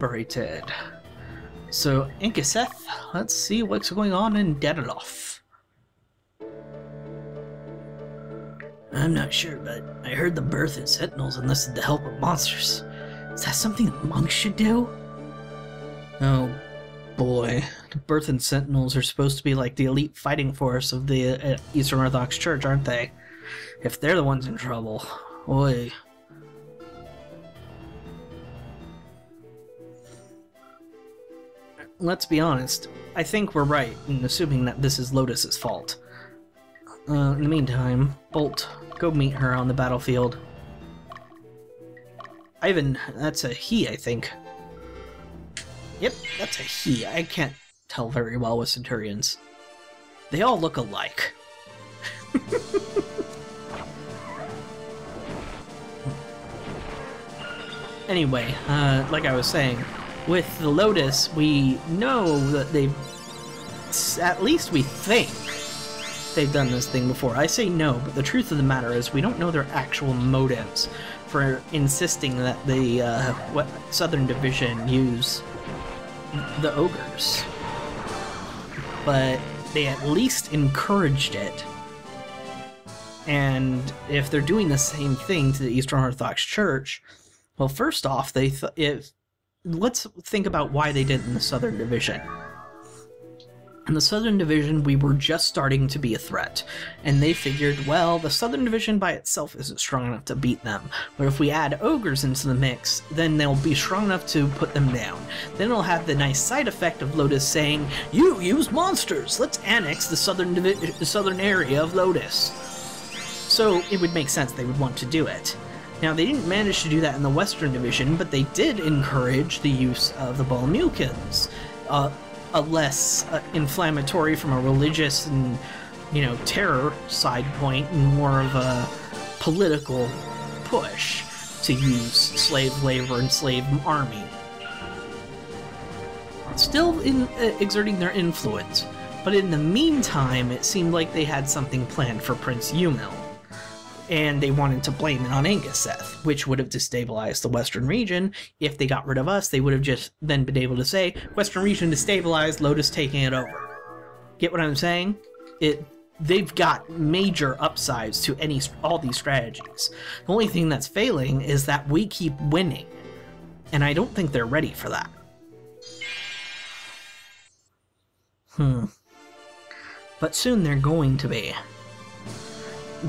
Separated. So, Inkaseth, let's see what's going on in Daedalus. I'm not sure, but I heard the birth in Sentinels enlisted the help of monsters. Is that something monks should do? Oh boy. The birth in Sentinels are supposed to be like the elite fighting force of the Eastern Orthodox Church, aren't they? If they're the ones in trouble, oi. Let's be honest, I think we're right in assuming that this is Lotus's fault. In the meantime, Bolt, go meet her on the battlefield. Ivan, that's a he, I think. Yep, that's a he. I can't tell very well with Centurions. They all look alike. Anyway, like I was saying, with the Lotus, we know that they've... At least we think they've done this thing before. I say no, but the truth of the matter is we don't know their actual motives for insisting that the Southern Division use the ogres. But they at least encouraged it. And if they're doing the same thing to the Eastern Orthodox Church, well, first off, let's think about why they did it in the Southern Division. In the Southern Division, we were just starting to be a threat, and they figured, well, the Southern Division by itself isn't strong enough to beat them, but if we add ogres into the mix, then they'll be strong enough to put them down. Then it'll have the nice side effect of Lotus saying, you use monsters, let's annex the southern area of Lotus. So it would make sense they would want to do it. Now, they didn't manage to do that in the Western Division, but they did encourage the use of the Balmukins, a less inflammatory from a religious and, terror side point, and more of a political push to use slave labor and slave army. Still exerting their influence, but in the meantime, it seemed like they had something planned for Prince Yumil. And they wanted to blame it on Inkaseth, which would have destabilized the Western region. If they got rid of us, they would have just then been able to say, Western region destabilized, Lotus taking it over. Get what I'm saying? They've got major upsides to all these strategies. The only thing that's failing is that we keep winning. And I don't think they're ready for that. But soon they're going to be.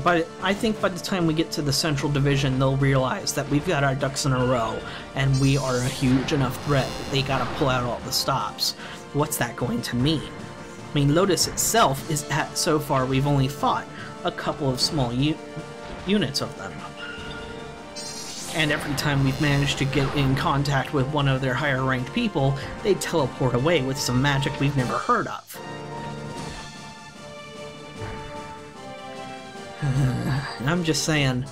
But I think by the time we get to the Central Division, they'll realize that we've got our ducks in a row, and we are a huge enough threat that they gotta pull out all the stops. What's that going to mean? I mean, Lotus itself is so far we've only fought a couple of small units of them. And every time we've managed to get in contact with one of their higher ranked people, they teleport away with some magic we've never heard of. I'm just saying,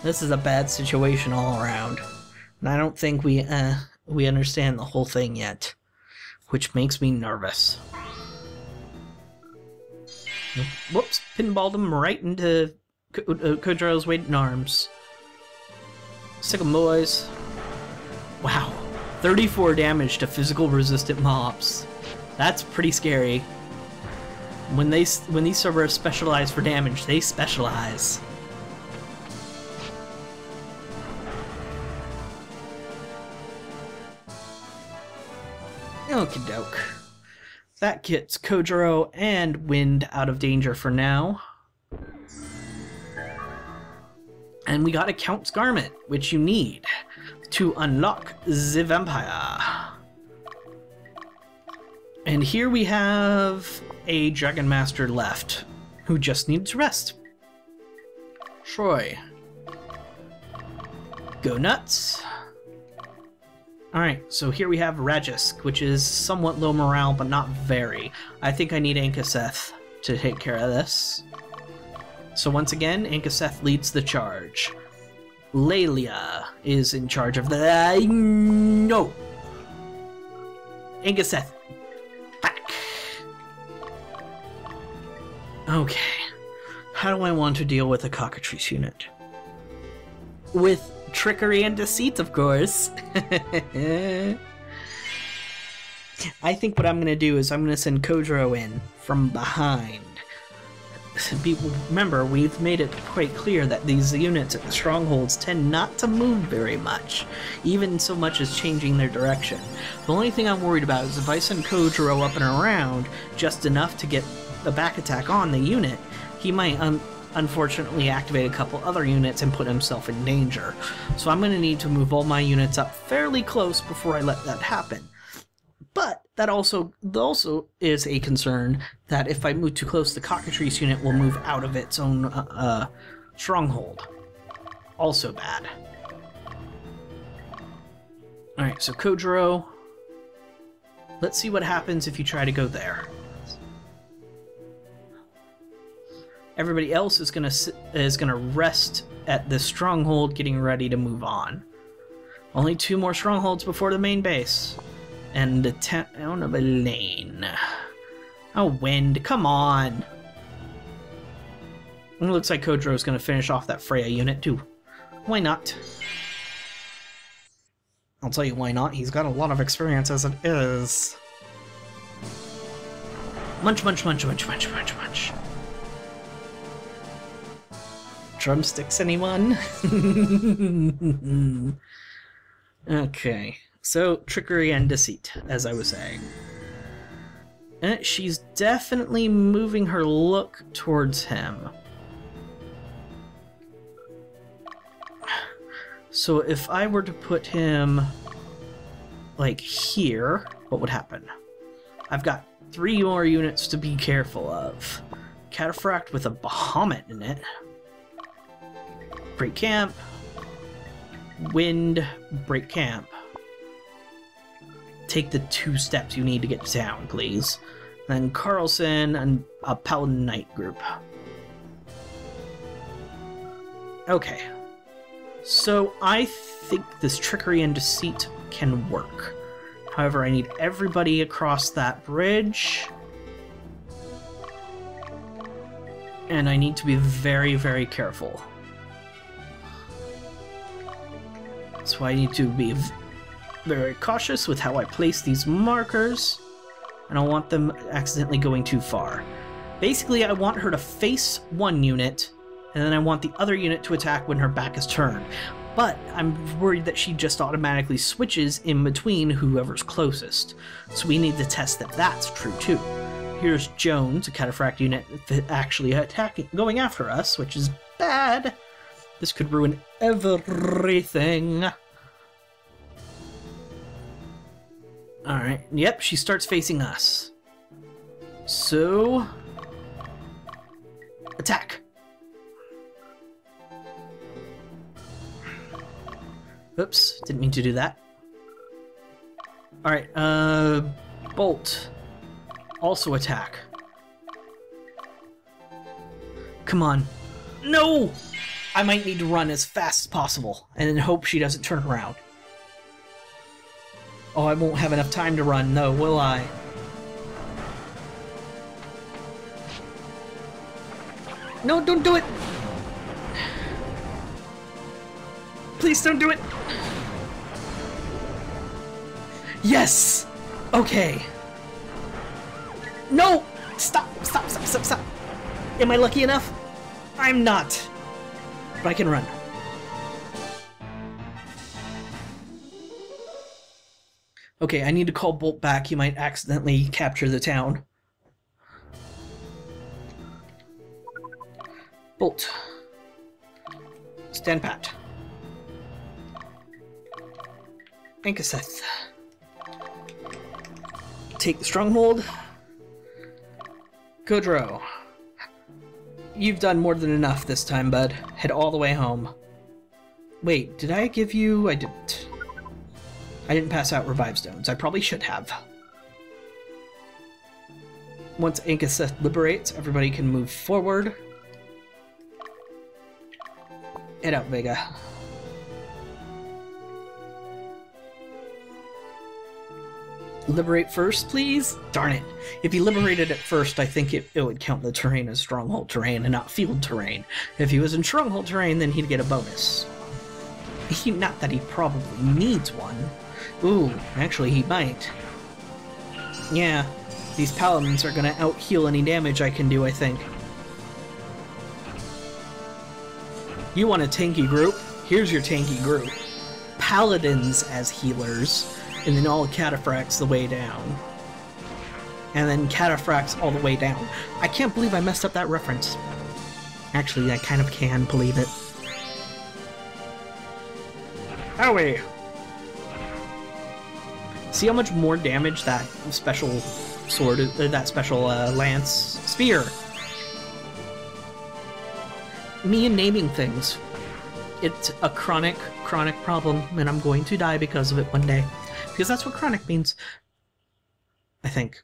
this is a bad situation all around, and I don't think we understand the whole thing yet, which makes me nervous. Whoops, pinballed him right into Kojuro's waiting arms. Sick 'em, boys. Wow, 34 damage to physical resistant mobs. That's pretty scary. When these servers specialize for damage, they specialize. Okie doke. That gets Kojuro and Wind out of danger for now. And we got a Count's Garment, which you need to unlock the Vampire. And here we have a Dragon Master left, who just needs to rest. Troy. Go nuts. Alright, so here we have Rajisk, which is somewhat low morale, but not very. I think I need Inkaseth to take care of this. So once again, Inkaseth leads the charge. Lelia is in charge of the... no! Inkaseth, back! Okay, how do I want to deal with a Cockatrice unit? With trickery and deceit, of course. I think what I'm going to do is I'm going to send Kodro in from behind. Remember, we've made it quite clear that these units at the strongholds tend not to move very much, even so much as changing their direction. The only thing I'm worried about is if I send Kodro up and around just enough to get a back attack on the unit, he might unfortunately activate a couple other units and put himself in danger. So I'm going to need to move all my units up fairly close before I let that happen. But that also is a concern that if I move too close, the Cockatrice unit will move out of its own stronghold. Also bad. Alright, so Kodro. Let's see what happens if you try to go there. Everybody else is gonna rest at this stronghold, getting ready to move on. Only 2 more strongholds before the main base. And the town of Elaine. Oh, wind, come on! It looks like Kodro is going to finish off that Freya unit, too. Why not? I'll tell you why not. He's got a lot of experience as it is. Munch, munch, munch, munch, munch, munch, munch. Drumsticks, anyone? Okay. So, trickery and deceit, as I was saying. She's definitely moving her look towards him. So if I were to put him, like, here, what would happen? I've got 3 more units to be careful of. Cataphract with a Bahamut in it. Break camp. Wind, break camp. Take the 2 steps you need to get to town, please. Then Carlson and a Paladin Knight group. Okay. So I think this trickery and deceit can work. However, I need everybody across that bridge. And I need to be very, very careful. So I need to be very cautious with how I place these markers. I don't want them accidentally going too far. Basically, I want her to face 1 unit, and then I want the other unit to attack when her back is turned. But I'm worried that she just automatically switches in between whoever's closest. So we need to test that that's true too. Here's Jones, a Cataphract unit actually attacking, going after us, which is bad. This could ruin everything. Alright, yep, she starts facing us. So... attack! Oops, didn't mean to do that. Alright, Bolt. Also attack. Come on. No! I might need to run as fast as possible, and then hope she doesn't turn around. Oh, I won't have enough time to run, though, will I? No, don't do it! Please don't do it! Yes! Okay. No! Stop! Stop, stop, stop, stop! Am I lucky enough? I'm not! But I can run. Okay, I need to call Bolt back. He might accidentally capture the town. Bolt. Stand pat. Ankaseth. Take the stronghold. Kodro. You've done more than enough this time, bud. Head all the way home. Wait, did I give you... I didn't. I didn't pass out revive stones. I probably should have. Once Ankaseth liberates, everybody can move forward. Head out, Vega. Liberate first, please? Darn it. If he liberated it first, I think it would count the terrain as stronghold terrain and not field terrain. If he was in stronghold terrain, then he'd get a bonus. Not that he probably needs one. Ooh, actually he might. Yeah, these paladins are gonna out-heal any damage I can do, I think. You want a tanky group? Here's your tanky group. Paladins as healers, and then all cataphracts the way down. And then cataphracts all the way down. I can't believe I messed up that reference. Actually, I kind of can believe it. Owie! See how much more damage that special sword, that special lance spear. Me and naming things. It's a chronic problem, and I'm going to die because of it one day. Because that's what chronic means. I think.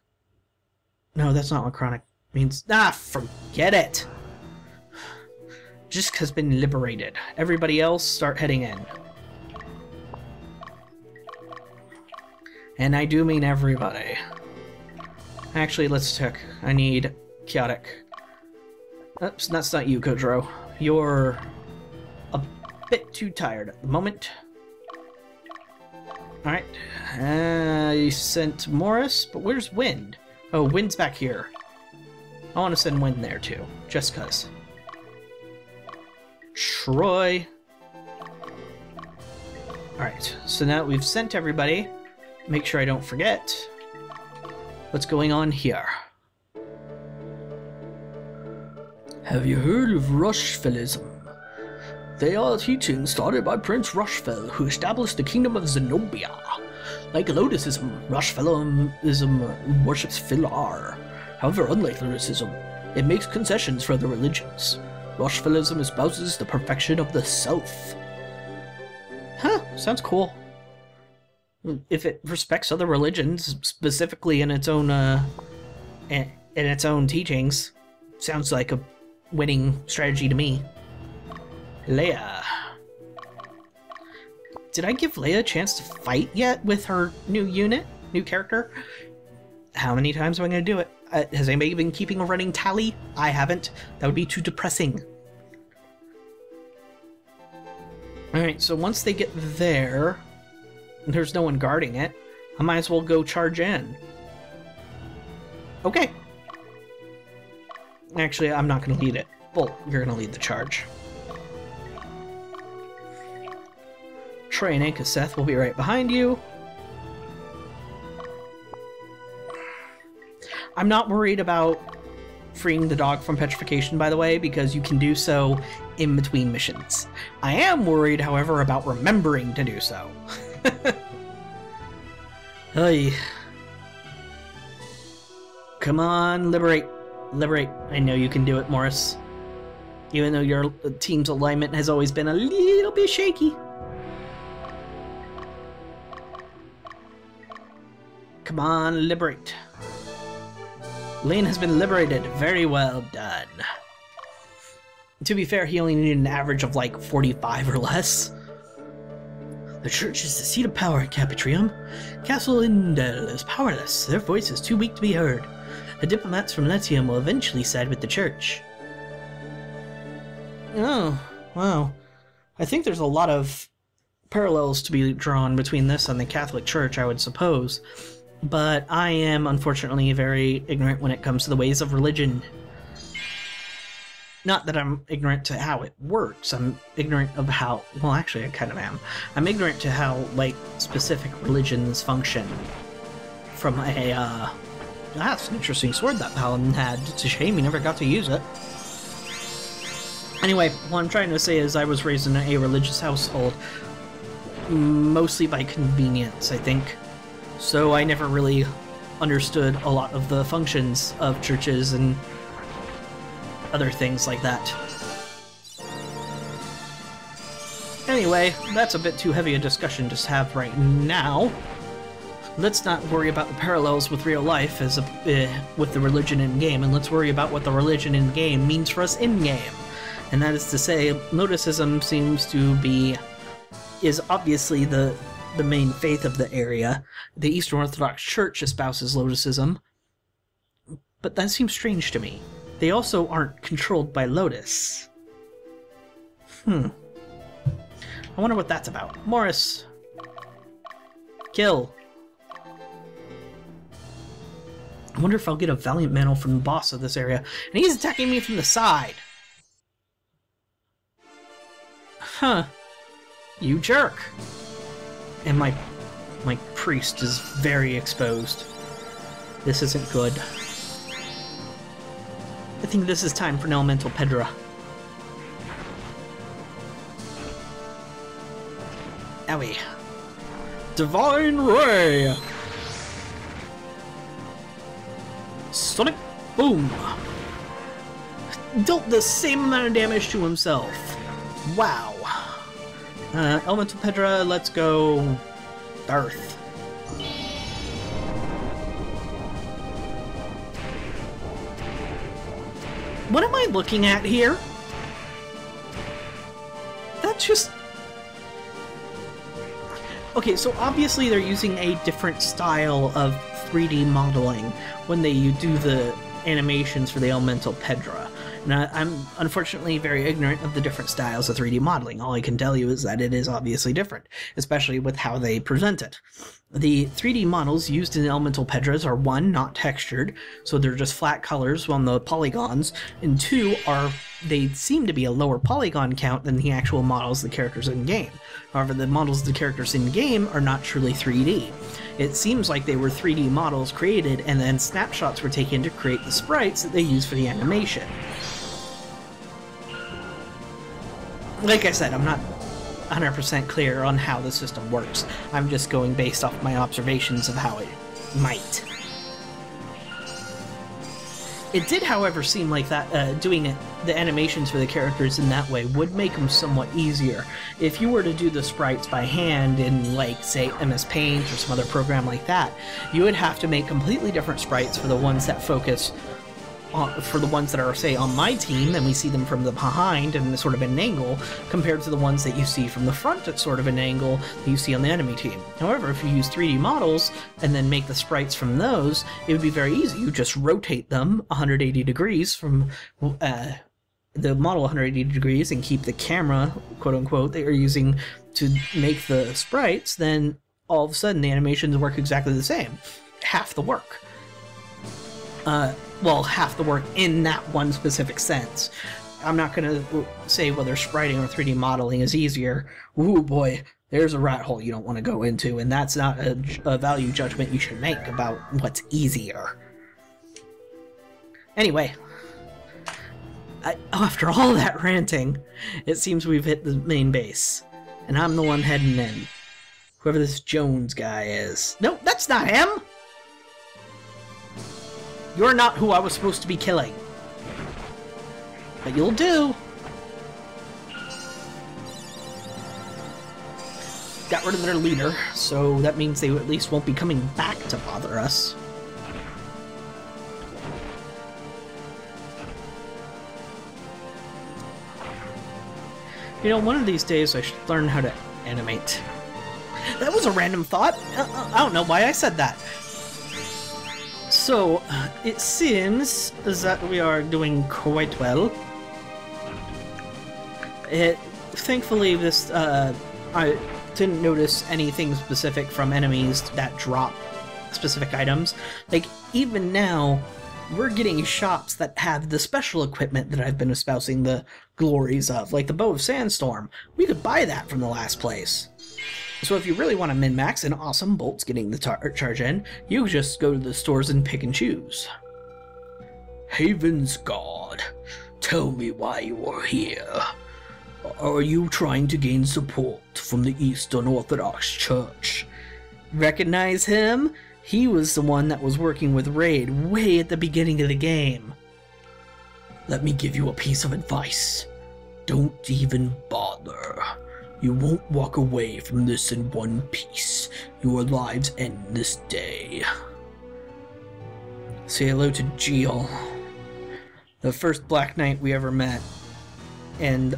No, that's not what chronic means. Ah, forget it! Just has been liberated. Everybody else, start heading in. And I do mean everybody. Actually, let's check. I need chaotic. Oops, that's not you, Kodro. You're a bit too tired at the moment. Alright. You sent Morris, but where's Wind? Oh, Wind's back here. I want to send Wind there too, just cuz. Troy. Alright, so now we've sent everybody. Make sure I don't forget. What's going on here? Have you heard of Rushfellism? They are teachings started by Prince Rushfell, who established the kingdom of Zenobia. Like Lotusism, Rushfellism worships Philar. However, unlike Lotusism, it makes concessions for other religions. Rushfellism espouses the perfection of the self. Huh, sounds cool. If it respects other religions, specifically in its own teachings, sounds like a winning strategy to me. Leia. Did I give Leia a chance to fight yet with her new character? How many times am I going to do it? Has anybody been keeping a running tally? I haven't. That would be too depressing. Alright, so once they get there, and there's no one guarding it, I might as well go charge in. Okay. Actually, I'm not going to lead it. Well, you're going to lead the charge. Troy and Ankaseth will be right behind you. I'm not worried about freeing the dog from petrification, by the way, because you can do so in between missions. I am worried, however, about remembering to do so. Hey. Come on, liberate. Liberate. I know you can do it, Morris. Even though your team's alignment has always been a little bit shaky. Come on, liberate. Lane has been liberated. Very well done. To be fair, he only needed an average of like 45 or less. The church is the seat of power at Capitrium. Castle Indel is powerless. Their voice is too weak to be heard. The diplomats from Letium will eventually side with the church. Oh, wow. I think there's a lot of parallels to be drawn between this and the Catholic Church, I would suppose. But I am, unfortunately, very ignorant when it comes to the ways of religion. Not that I'm ignorant to how it works, I'm ignorant of how... Well, actually, I kind of am. I'm ignorant to how, like, specific religions function. From a, that's an interesting sword that Paladin had. It's a shame he never got to use it. Anyway, what I'm trying to say is I was raised in a religious household. Mostly by convenience, I think. So I never really understood a lot of the functions of churches and other things like that. Anyway, that's a bit too heavy a discussion to have right now. Let's not worry about the parallels with real life as with the religion in-game, and let's worry about what the religion in-game means for us in-game. And that is to say, Lotusism seems to be... is obviously the main faith of the area. The Eastern Orthodox Church espouses Lotusism, but that seems strange to me. They also aren't controlled by Lotus. I wonder what that's about. Morris! Kill! I wonder if I'll get a Valiant Mantle from the boss of this area. And he's attacking me from the side. Huh. You jerk. And my priest is very exposed. This isn't good. I think this is time for an Elemental Pedra. Owie. Divine Ray! Sonic Boom! Dealt the same amount of damage to himself. Wow. Elemental Pedra, let's go... Darth. What am I looking at here? That's just... Okay, so obviously they're using a different style of 3D modeling when they do the animations for the Elemental Pedra. And I'm unfortunately very ignorant of the different styles of 3D modeling. All I can tell you is that it is obviously different, especially with how they present it. The 3D models used in Elemental Pedras are 1, not textured, so they're just flat colors on the polygons, and 2, they seem to be a lower polygon count than the actual models of the characters in-game. However, the models of the characters in-game are not truly 3D. It seems like they were 3D models created, and then snapshots were taken to create the sprites that they use for the animation. Like I said, I'm not 100% clear on how the system works. I'm just going based off my observations of how it might. It did, however, seem like that doing the animations for the characters in that way would make them somewhat easier. If you were to do the sprites by hand in, like, say, MS Paint or some other program like that, you would have to make completely different sprites for the ones that focus for the ones that are, say, on my team, and we see them from the behind and sort of an angle, compared to the ones that you see from the front at sort of an angle that you see on the enemy team. However, if you use 3D models and then make the sprites from those, it would be very easy. You just rotate them 180 degrees from the model 180 degrees and keep the camera, quote-unquote, that you're using to make the sprites, then all of a sudden the animations work exactly the same. Half the work. Well, half the work in that one specific sense. I'm not going to say whether spriting or 3D modeling is easier. Ooh boy, there's a rat hole you don't want to go into, and that's not a value judgment you should make about what's easier. Anyway, after all that ranting, it seems we've hit the main base, and I'm the one heading in. Whoever this Jones guy is. No, that's not him! You're not who I was supposed to be killing. But you'll do. Got rid of their leader, so that means they at least won't be coming back to bother us. You know, one of these days I should learn how to animate. That was a random thought. I don't know why I said that. So, it seems that we are doing quite well. Thankfully, I didn't notice anything specific from enemies that drop specific items. Like, even now, we're getting shops that have the special equipment that I've been espousing the glories of, like the Bow of Sandstorm. We could buy that from the last place. So if you really want to min-max an awesome bolts getting the charge in, you just go to the stores and pick and choose. Haven's God, tell me why you are here. Are you trying to gain support from the Eastern Orthodox Church? Recognize him? He was the one that was working with Raid way at the beginning of the game. Let me give you a piece of advice. Don't even bother. You won't walk away from this in one piece. Your lives end this day. Say hello to Geel, the first Black Knight we ever met, and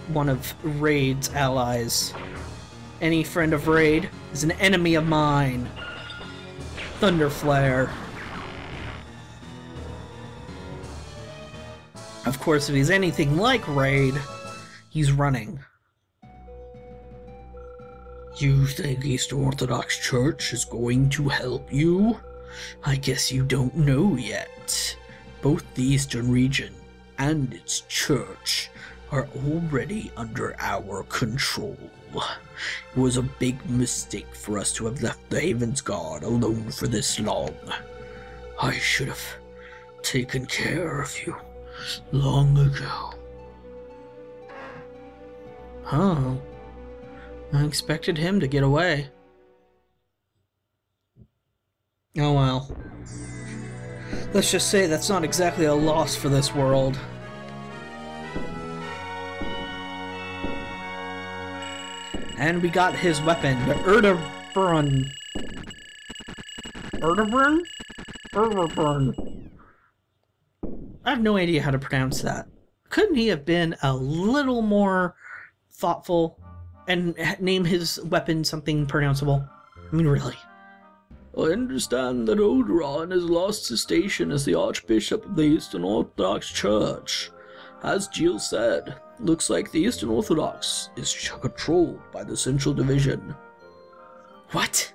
one of Raid's allies. Any friend of Raid is an enemy of mine. Thunderflare. Of course, if he's anything like Raid, he's running. You think Eastern Orthodox Church is going to help you? I guess you don't know yet. Both the Eastern region and its church are already under our control. It was a big mistake for us to have left the Haven's Guard alone for this long. I should have taken care of you long ago. Huh. I expected him to get away. Oh well. Let's just say that's not exactly a loss for this world. And we got his weapon, the Erdebrun. Erdebrun? Erdebrun. I have no idea how to pronounce that. Couldn't he have been a little more thoughtful and name his weapon something pronounceable? I mean, really. I understand that Odoron has lost his station as the Archbishop of the Eastern Orthodox Church. As Jill said, looks like the Eastern Orthodox is controlled by the Central Division. What?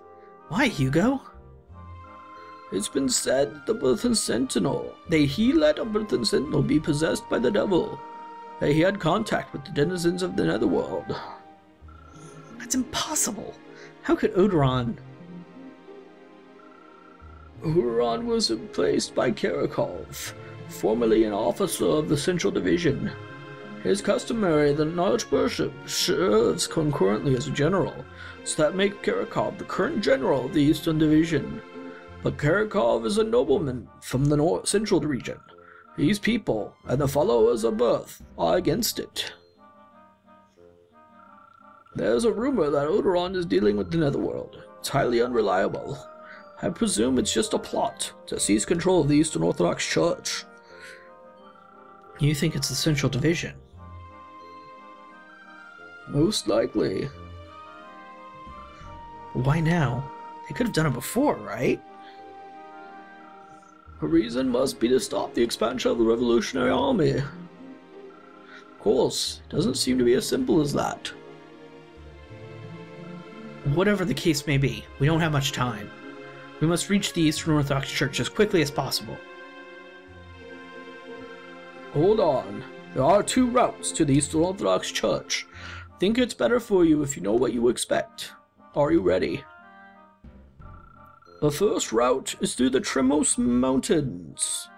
Why, Hugo? It's been said the Burthen Sentinel, he let a Burthen Sentinel be possessed by the devil. He had contact with the denizens of the Netherworld. That's impossible. How could Odoron... Odoron was replaced by Karakov, formerly an officer of the Central Division. It is customary that an Archbishop serves concurrently as a general, so that makes Karakov the current general of the Eastern Division. But Karakov is a nobleman from the Central region. These people, and the followers of Birth, are against it. There's a rumor that Odoron is dealing with the Netherworld. It's highly unreliable. I presume it's just a plot to seize control of the Eastern Orthodox Church. You think it's the Central Division? Most likely. Why now? They could have done it before, right? A reason must be to stop the expansion of the Revolutionary Army. Of course, it doesn't seem to be as simple as that. Whatever the case may be, we don't have much time. We must reach the Eastern Orthodox Church as quickly as possible. Hold on. There are 2 routes to the Eastern Orthodox Church. Think it's better for you if you know what you expect. Are you ready? The first route is through the Tremos Mountains,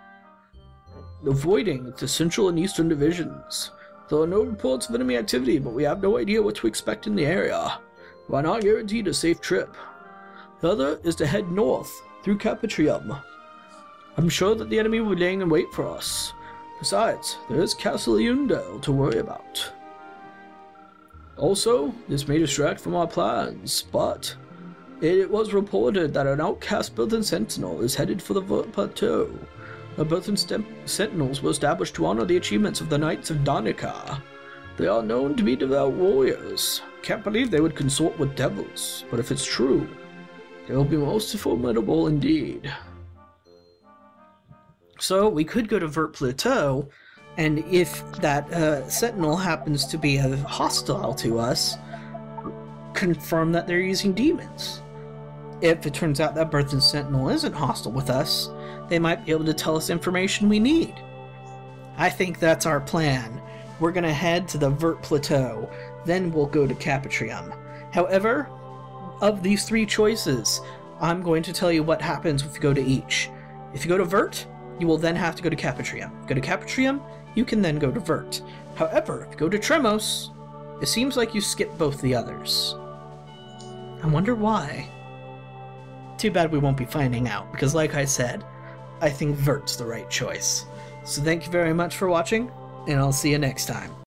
avoiding the Central and Eastern Divisions. There are no reports of enemy activity, but we have no idea what to expect in the area. We are not guaranteed a safe trip. The other is to head north through Capitrium. I'm sure that the enemy will be laying in wait for us. Besides, there is Castle Eundel to worry about. Also, this may distract from our plans, but it was reported that an outcast Burthen Sentinel is headed for the Vert Plateau. The Burthen Sentinels were established to honor the achievements of the Knights of Danica. They are known to be devout warriors. Can't believe they would consort with devils, but if it's true, they will be most formidable indeed. So we could go to Vert Plateau, and if that Sentinel happens to be hostile to us, confirm that they're using demons. If it turns out that Burthen Sentinel isn't hostile with us, they might be able to tell us information we need. I think that's our plan. We're going to head to the Vert Plateau, then we'll go to Capitrium. However, of these 3 choices, I'm going to tell you what happens if you go to each. If you go to Vert, you will then have to go to Capitrium. Go to Capitrium, you can then go to Vert. However, if you go to Tremos, it seems like you skip both the others. I wonder why. Too bad we won't be finding out, because like I said, I think Vert's the right choice. So thank you very much for watching, and I'll see you next time.